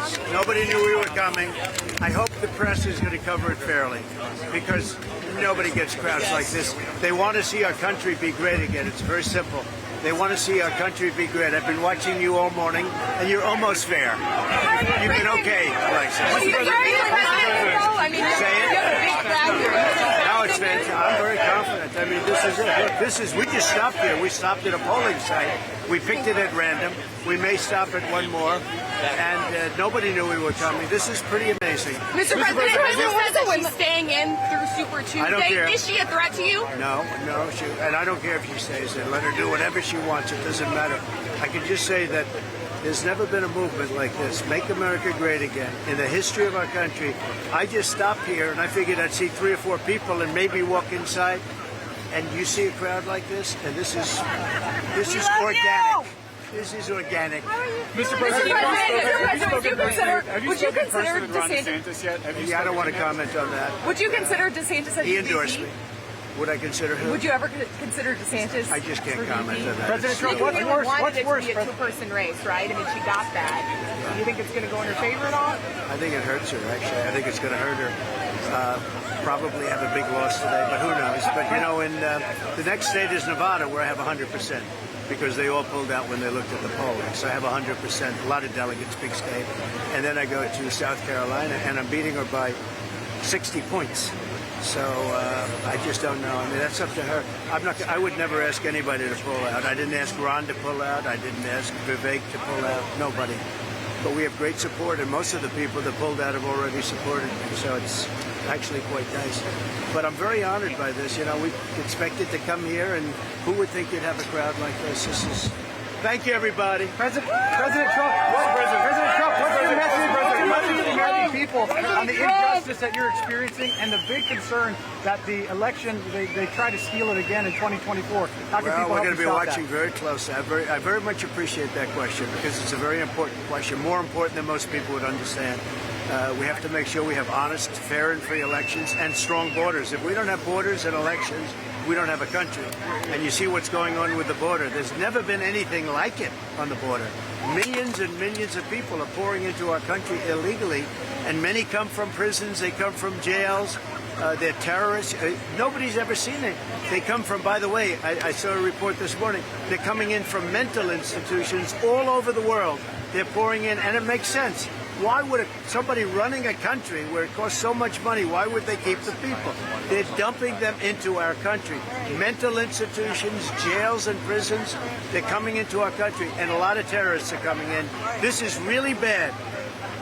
words, nobody knew we were coming. I hope the press is going to cover it fairly, because nobody gets crowds like this. They want to see our country be great again. It's very simple. They want to see our country be great. I've been watching you all morning, and you're almost fair. You've been okay, Alexis. Say it. No, it's fantastic. I'm very confident. I mean, this is it. Look, we just stopped here. We stopped at a polling site. We picked it at random. We may stop at one more. And nobody knew we were coming. This is pretty amazing. Mr. President, the President says that she's staying in through Super Tuesday. I don't care. Is she a threat to you? No. And I don't care if she stays in. Let her do whatever she wants. It doesn't matter. I can just say that there's never been a movement like this. Make America great again. In the history of our country, I just stopped here and I figured I'd see 3 or 4 people and maybe walk inside. And you see a crowd like this, and this is organic. This is organic. Mr. President, would you consider DeSantis yet? Yeah, I don't want to comment on that. Would you consider DeSantis as He endorsed me. Would I consider him? Would you ever consider DeSantis? I just can't comment on that. President Trump, what's worse? What's worse? It to be a two-person race, right? I mean, she got that. Do you think it's going to go in her favor at all? I think it hurts her, actually. I think it's going to hurt her. Probably have a big loss today, but who knows? But, you know, in the next state is Nevada, where I have 100%, because they all pulled out when they looked at the polling. So I have 100%, a lot of delegates, big state. And then I go to South Carolina, and I'm beating her by 60 points. So I just don't know. I mean, that's up to her. I would never ask anybody to pull out. I didn't ask Ron to pull out. I didn't ask Vivek to pull out. Nobody. But we have great support, and most of the people that pulled out have already supported me. So it's actually quite nice. But I'm very honored by this. You know, we expected to come here, and who would think you'd have a crowd like this? This is. Thank you, everybody. President Trump, what's your message to the American people on the injustice that you're experiencing and the big concern that the election, they try to steal it again in 2024? How can people we're help going to be stop watching that? very closely. I very much appreciate that question, because it's a very important question, more important than most people would understand. We have to make sure we have honest, fair, and free elections and strong borders. If we don't have borders and elections, we don't have a country. And you see what's going on with the border. There's never been anything like it on the border. Millions and millions of people are pouring into our country illegally, and many come from prisons, they come from jails, they're terrorists. Nobody's ever seen it. They come from, by the way, I saw a report this morning, they're coming in from mental institutions all over the world. They're pouring in, and it makes sense. Why would somebody running a country where it costs so much money, why would they keep the people? They're dumping them into our country. Mental institutions, jails and prisons, they're coming into our country, and a lot of terrorists are coming in. This is really bad.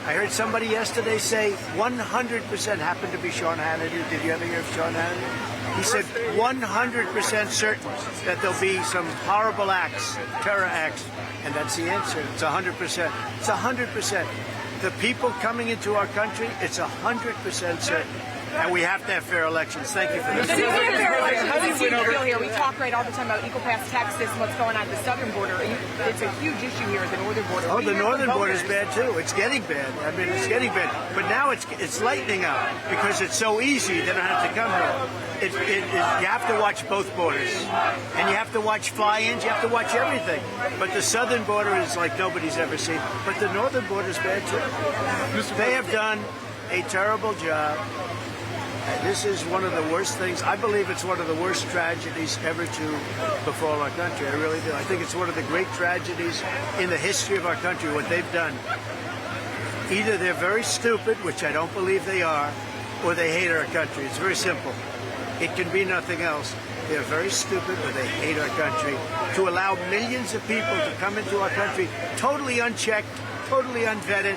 I heard somebody yesterday say 100% happened to be Sean Hannity. Did you ever hear of Sean Hannity? He said 100% certain that there'll be some horrible acts, terror acts, and that's the answer. It's 100%. It's 100%. The people coming into our country, it's 100% certain. And we have to have fair elections. Thank you for this. We talk all the time about Equal Pass Texas and what's going on at the southern border. It's a huge issue here at the northern border. Oh, the northern border is bad too. It's getting bad. I mean, it's getting bad. But now it's lightening up because it's so easy. They don't have to come here. You have to watch both borders, and you have to watch fly-ins. You have to watch everything. But the southern border is like nobody's ever seen. But the northern border is bad too. They have done a terrible job. This is one of the worst things. I believe it's one of the worst tragedies ever to befall our country. I really do. I think it's one of the great tragedies in the history of our country, what they've done. Either they're very stupid, which I don't believe they are, or they hate our country. It's very simple. It can be nothing else. They're very stupid, or they hate our country. To allow millions of people to come into our country totally unchecked, totally unvetted,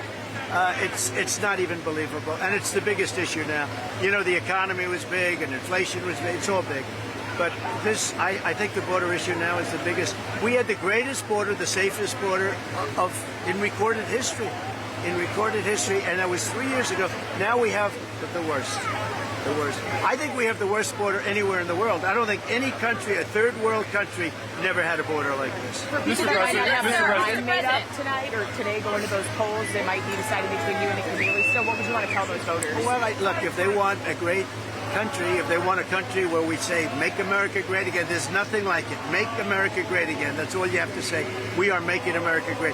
it's not even believable, and it's the biggest issue now. You know, the economy was big and inflation was big. It's all big. But this, I think the border issue now is the biggest. We had the greatest border, the safest border in recorded history. And that was 3 years ago. Now we have the worst. The worst. I think we have the worst border anywhere in the world. I don't think any country, a third world country, never had a border like this. For people that might not have their mind made up tonight or today going to those polls, they might be deciding between you and the Keneally. So what would you want to tell those voters? Well, look, if they want a great country, if they want a country where we say, make America great again, there's nothing like it. Make America great again. That's all you have to say. We are making America great.